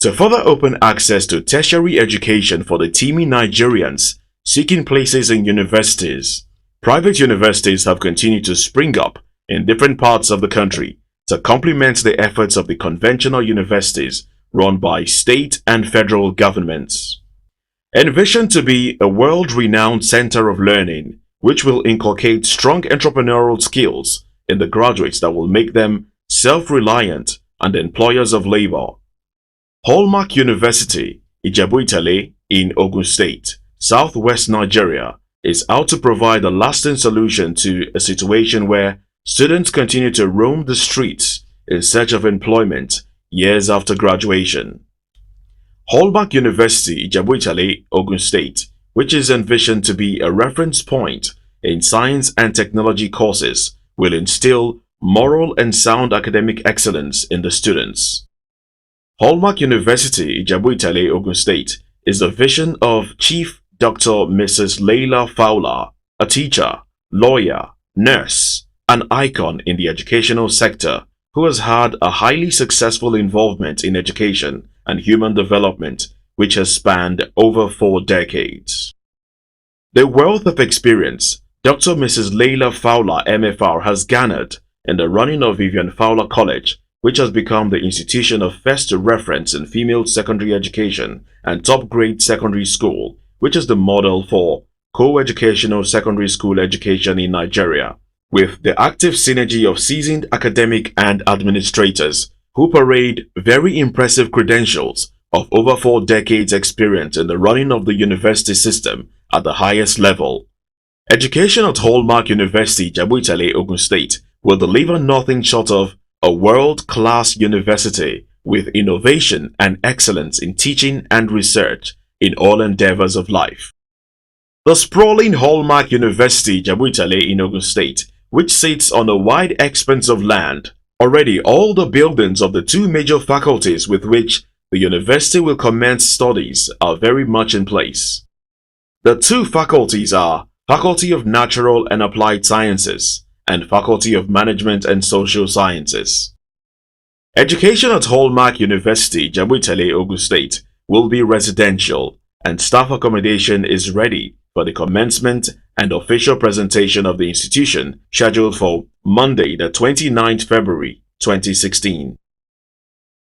To further open access to tertiary education for the teeming Nigerians seeking places in universities, private universities have continued to spring up in different parts of the country to complement the efforts of the conventional universities run by state and federal governments. Envisioned to be a world-renowned center of learning, which will inculcate strong entrepreneurial skills in the graduates that will make them self-reliant and employers of labor. Halllmark University, Ijebu Itele in Ogun State, southwest Nigeria, is out to provide a lasting solution to a situation where students continue to roam the streets in search of employment years after graduation. Halllmark University, Ijebu Itele, Ogun State, which is envisioned to be a reference point in science and technology courses, will instill moral and sound academic excellence in the students. Halllmark University, Ijebu Itele, Ogun State, is the vision of Chief Dr. Mrs. Leila Fowler, a teacher, lawyer, nurse, an icon in the educational sector who has had a highly successful involvement in education and human development which has spanned over 4 decades. The wealth of experience Dr. Mrs. Leila Fowler MFR has garnered in the running of Vivian Fowler College, which has become the institution of first reference in female secondary education and top-grade secondary school, which is the model for co-educational secondary school education in Nigeria, with the active synergy of seasoned academic and administrators who parade very impressive credentials of over 4 decades experience in the running of the university system at the highest level. Education at Halllmark University, Ijebu Itele, Ogun State will deliver nothing short of a world-class university with innovation and excellence in teaching and research in all endeavors of life. The sprawling Halllmark University, Ijebu Itele in Ogun State, which sits on a wide expanse of land, already all the buildings of the 2 major faculties with which the university will commence studies are very much in place. The 2 faculties are Faculty of Natural and Applied Sciences and Faculty of Management and Social Sciences. Education at Halllmark University, Ijebu Itele, Ogun State will be residential, and staff accommodation is ready for the commencement and official presentation of the institution scheduled for Monday, the 29th February 2016.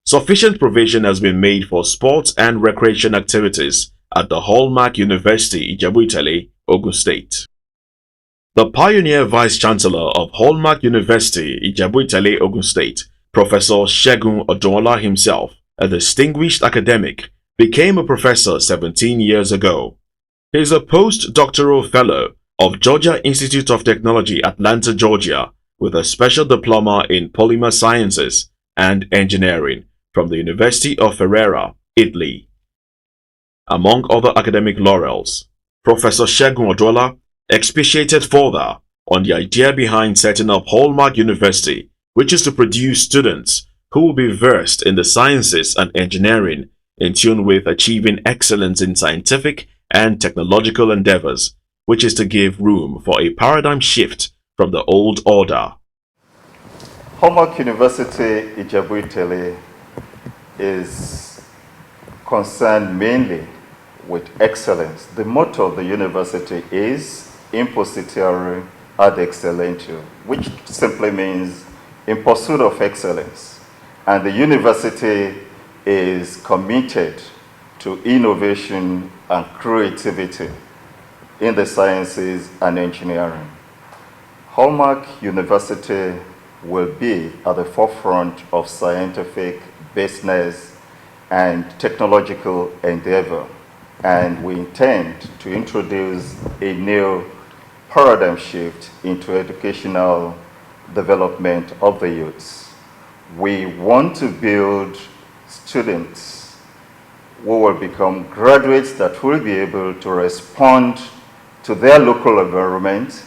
Sufficient provision has been made for sports and recreation activities at the Halllmark University, Ijebu Itele, Ogun State. The pioneer Vice-Chancellor of Halllmark University, Ijebu Itele, Ogun State, Professor Segun Odunola himself, a distinguished academic, became a professor 17 years ago. He is a postdoctoral fellow of Georgia Institute of Technology, Atlanta, Georgia, with a special diploma in polymer sciences and engineering from the University of Ferrara, Italy. Among other academic laurels, Professor Segun Odunola expatiated further on the idea behind setting up Halllmark University, which is to produce students who will be versed in the sciences and engineering in tune with achieving excellence in scientific and technological endeavors, which is to give room for a paradigm shift from the old order. Halllmark University, Ijebu Itele, is concerned mainly with excellence. The motto of the university is Impositore ad excellentium, which simply means in pursuit of excellence. And the university is committed to innovation and creativity in the sciences and engineering. Halllmark University will be at the forefront of scientific, business, and technological endeavor. And we intend to introduce a new paradigm shift into educational development of the youths. We want to build students who will become graduates that will be able to respond to their local environment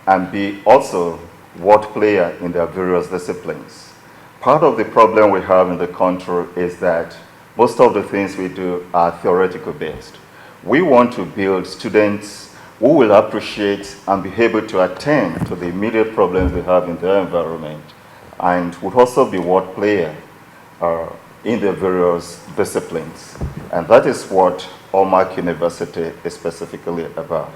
and be also world player in their various disciplines. Part of the problem we have in the country is that most of the things we do are theoretical based. We want to build students who will appreciate and be able to attend to the immediate problems they have in their environment and would also be world player in their various disciplines. And that is what Halllmark University is specifically about.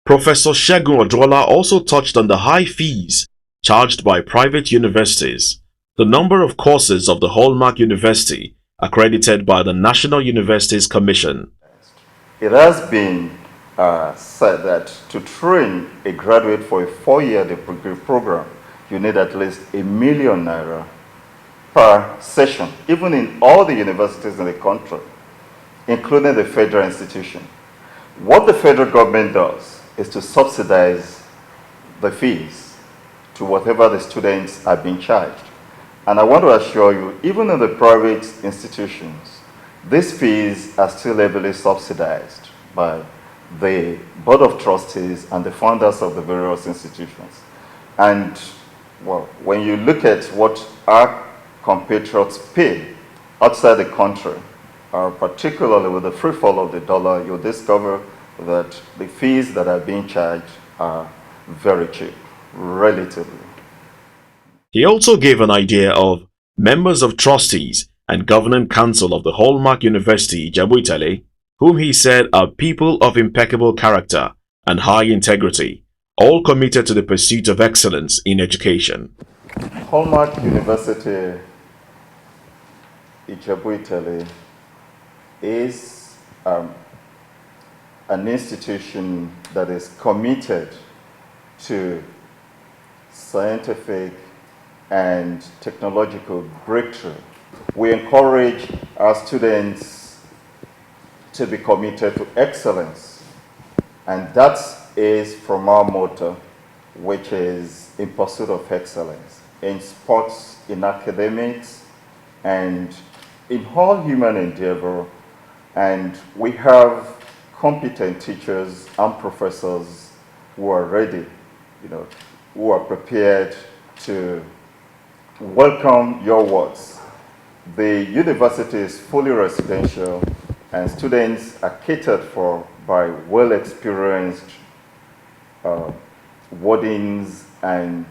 Professor Segun Oduola also touched on the high fees charged by private universities, the number of courses of the Halllmark University accredited by the National Universities Commission. It has been said that to train a graduate for a 4-year degree program, you need at least ₦1 million per session, even in all the universities in the country, including the federal institution. What the federal government does is to subsidize the fees to whatever the students are being charged. And I want to assure you, even in the private institutions, these fees are still heavily subsidized by the Board of Trustees and the founders of the various institutions. And well, when you look at what our compatriots pay outside the country, particularly with the free fall of the dollar, you'll discover that the fees that are being charged are very cheap, relatively. He also gave an idea of members of trustees and governing council of the Halllmark University Ijebu Itele, whom he said are people of impeccable character and high integrity, all committed to the pursuit of excellence in education. Halllmark University Ijebu Itele is an institution that is committed to scientific and technological breakthrough. We encourage our students to be committed to excellence, and that is from our motto, which is in pursuit of excellence in sports, in academics, and in all human endeavor. And we have competent teachers and professors who are ready, who are prepared to welcome your words. The university is fully residential, and students are catered for by well-experienced wardens and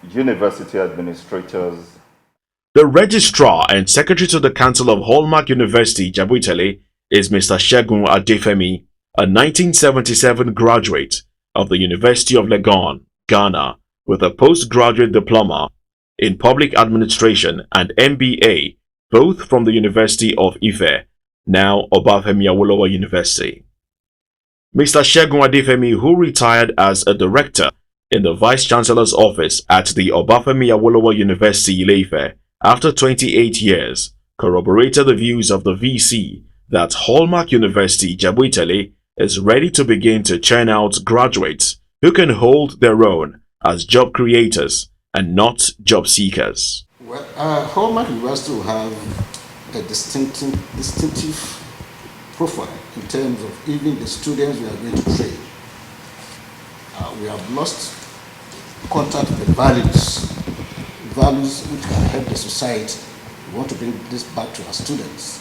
university administrators. The Registrar and Secretary to the Council of Halllmark University Ijebu Itele is Mr. Segun Adefemi, a 1977 graduate of the University of Legon, Ghana, with a postgraduate diploma in public administration and MBA, both from the University of Ife, now Obafemi Awolowo University. Mr. Segun Adefemi, who retired as a director in the Vice Chancellor's office at the Obafemi Awolowo University Ile-Ife after 28 years, corroborated the views of the VC that Halllmark University Ijebu Itele is ready to begin to churn out graduates who can hold their own as job creators and not job seekers. Well, Halllmark University will have a distinctive profile in terms of even the students we are going to train. We have lost contact with the values which can help the society. We want to bring this back to our students.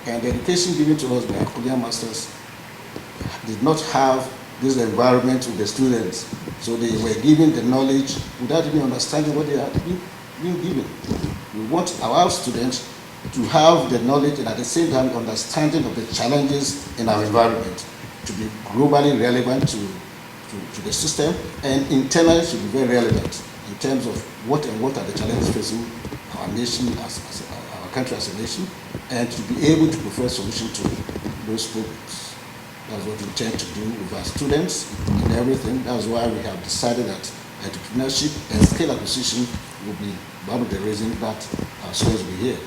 And the education given to us by our Korean masters did not have this environment with the students. So they were given the knowledge without even understanding what they had been given. We want our students to have the knowledge and at the same time understanding of the challenges in our environment, to be globally relevant to the system, and internally to be very relevant in terms of what are the challenges facing our nation, as our country as a nation, and to be able to provide solutions to those problems. That's what we intend to do with our students and everything. That's why we have decided that entrepreneurship and skill acquisition will be one of the reasons that our students will be here.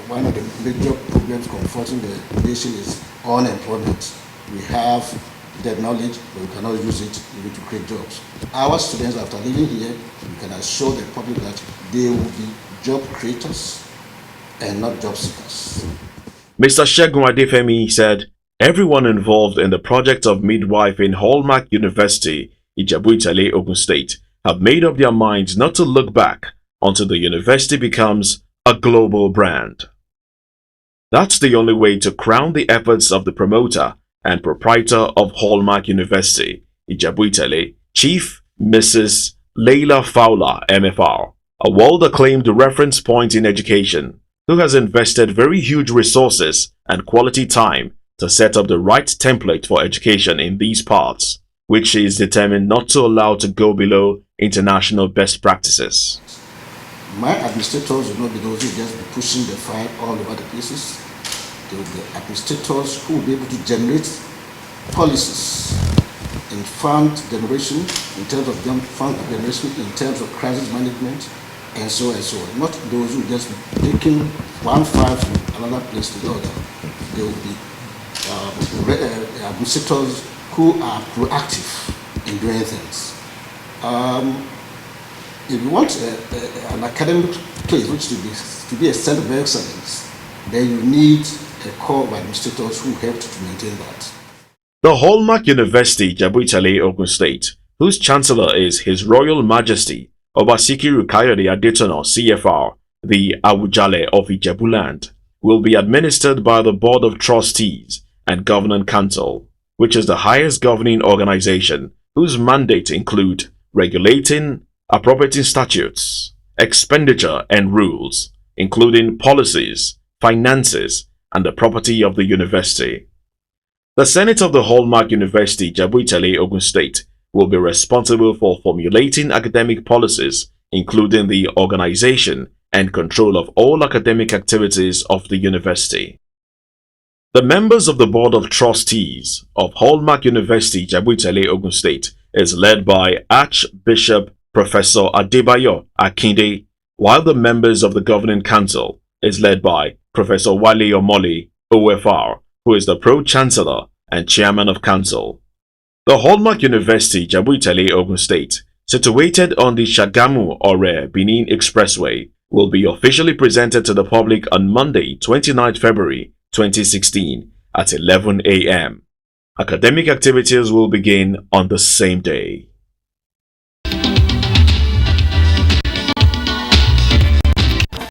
One of the major problems confronting the nation is unemployment. We have the knowledge, but we cannot use it even to create jobs. Our students, after living here, we can assure the public that they will be job creators and not job seekers. Mr. Segun Adefemi said everyone involved in the project of midwife in Halllmark University, Ijebu Itele, Ogun State, have made up their minds not to look back until the university becomes a global brand. That's the only way to crown the efforts of the promoter and proprietor of Halllmark University, Ijebu Itele, Chief Mrs. Leila Fowler, MFR, a world-acclaimed reference point in education, who has invested very huge resources and quality time to set up the right template for education in these parts, which she is determined not to allow to go below international best practices. My administrators will not be those who just be pushing the file all over the places. They will be administrators who will be able to generate policies in fund generation, in terms of fund generation, in terms of crisis management, and so on and so on. Not those who just be taking one file from another place to the other. They will be administrators who are proactive in doing things. If you want an academic place which to be a center of excellence, then you need a core of administrators who help to maintain that. The Halllmark University, Ijebu Itele, Ogun State, whose Chancellor is His Royal Majesty Obasikiru Kayode Adetono, CFR, the Awujale of Ijebuland, will be administered by the Board of Trustees and Governing Council, which is the highest governing organization whose mandate include regulating, appropriating statutes, expenditure and rules, including policies, finances, and the property of the university. The Senate of the Halllmark University, Ijebu Itele, Ogun State, will be responsible for formulating academic policies, including the organization and control of all academic activities of the university. The members of the Board of Trustees of Halllmark University, Ijebu Itele, Ogun State, is led by Archbishop Professor Adebayo Akinde, while the members of the Governing Council is led by Professor Wale Omole, OFR, who is the Pro-Chancellor and Chairman of Council. The Halllmark University, Ijebu Itele, Ogun State, situated on the Shagamu-Ore Benin Expressway, will be officially presented to the public on Monday, 29 February 2016 at 11 a.m. Academic activities will begin on the same day.